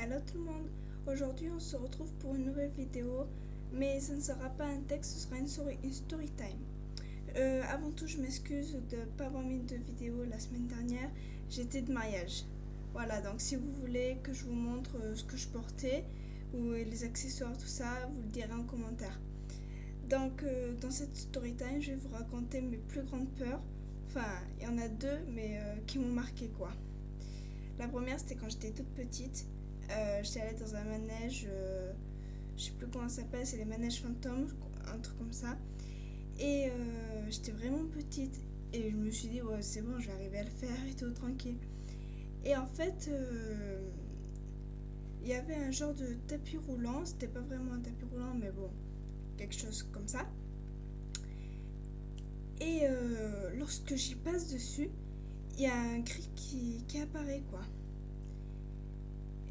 Hello tout le monde, aujourd'hui on se retrouve pour une nouvelle vidéo, mais ce ne sera pas un texte, ce sera une story time. Avant tout je m'excuse de ne pas avoir mis de vidéo la semaine dernière, j'étais de mariage. Voilà, donc si vous voulez que je vous montre ce que je portais, ou les accessoires, tout ça, vous le direz en commentaire. Donc dans cette story time, je vais vous raconter mes plus grandes peurs. Enfin, il y en a deux, mais qui m'ont marqué quoi. La première, c'était quand j'étais toute petite. J'étais allée dans un manège, je sais plus comment ça s'appelle, c'est les manèges fantômes, un truc comme ça. Et j'étais vraiment petite. Et je me suis dit, ouais, c'est bon, je vais arriver à le faire et tout, tranquille. Et en fait, il y avait un genre de tapis roulant. C'était pas vraiment un tapis roulant, mais bon, quelque chose comme ça. Et lorsque j'y passe dessus, il y a un cri qui apparaît, quoi.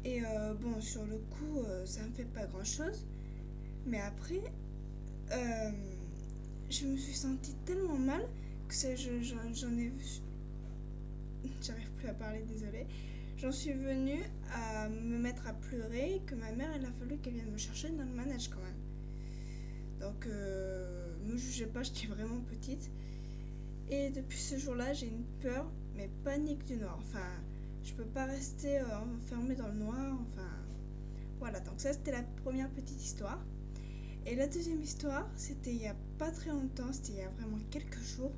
Et bon, sur le coup, ça me fait pas grand chose. Mais après, je me suis sentie tellement mal que j'en ai vu. J'arrive plus à parler, désolée. J'en suis venue à me mettre à pleurer, que ma mère, elle a fallu qu'elle vienne me chercher dans le manège quand même. Donc, me jugez pas, j'étais vraiment petite. Et depuis ce jour-là, j'ai une peur, mais panique du noir. Enfin, je peux pas rester enfermée dans le noir. Enfin, voilà. Donc ça, c'était la première petite histoire. Et la deuxième histoire, c'était il y a pas très longtemps. C'était il y a vraiment quelques jours.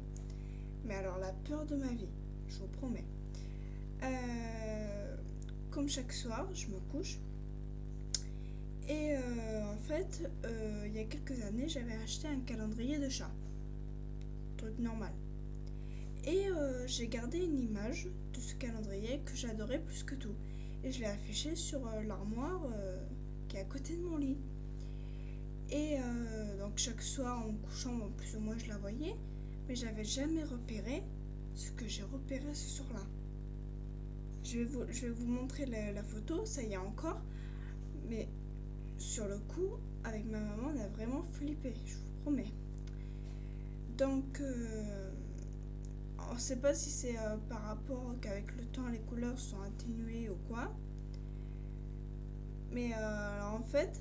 Mais alors, la peur de ma vie, je vous promets. Comme chaque soir, je me couche. Et en fait, il y a quelques années, j'avais acheté un calendrier de chat. Truc normal. Et j'ai gardé une image de ce calendrier que j'adorais plus que tout. Et je l'ai affiché sur l'armoire qui est à côté de mon lit. Et donc chaque soir en me couchant, plus ou moins je la voyais. Mais j'avais jamais repéré ce que j'ai repéré ce soir-là. Je vais vous montrer la photo, ça y est encore. Mais sur le coup, avec ma maman, on a vraiment flippé, je vous promets. Donc... on ne sait pas si c'est par rapport qu'avec le temps les couleurs sont atténuées ou quoi. Mais alors en fait,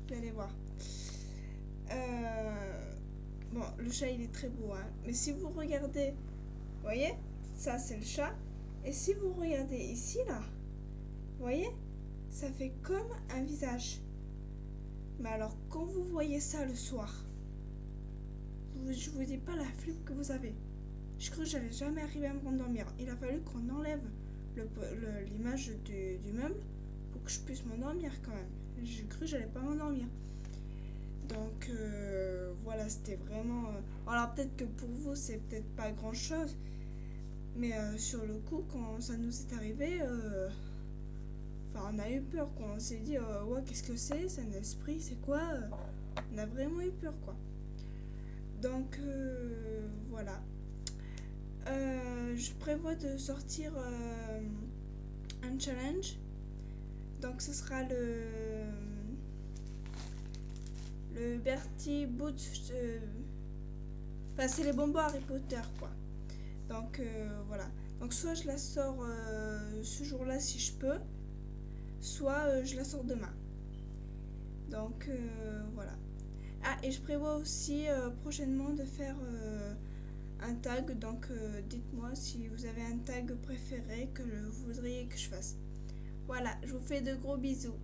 vous allez voir. Bon, le chat il est très beau, hein. Mais si vous regardez, vous voyez, ça c'est le chat. Et si vous regardez ici là, vous voyez, ça fait comme un visage. Mais alors quand vous voyez ça le soir, je vous dis pas la flippe que vous avez. Je crois que j'allais jamais arriver à me rendormir. Il a fallu qu'on enlève l'image du meuble pour que je puisse m'endormir quand même. J'ai cru que j'allais pas m'endormir. Donc voilà, c'était vraiment... alors peut-être que pour vous, c'est peut-être pas grand-chose. Mais sur le coup, quand ça nous est arrivé, on a eu peur, quoi. On s'est dit, ouais, qu'est-ce que c'est? C'est un esprit, c'est quoi? On a vraiment eu peur, quoi. Donc voilà. Je prévois de sortir un challenge. Donc ce sera le Bertie Boots. Enfin, c'est les bonbons Harry Potter, quoi. Donc voilà. Donc soit je la sors ce jour-là si je peux, soit je la sors demain. Donc voilà. Ah, et je prévois aussi prochainement de faire un tag, donc dites-moi si vous avez un tag préféré que vous voudriez que je fasse. Voilà, je vous fais de gros bisous.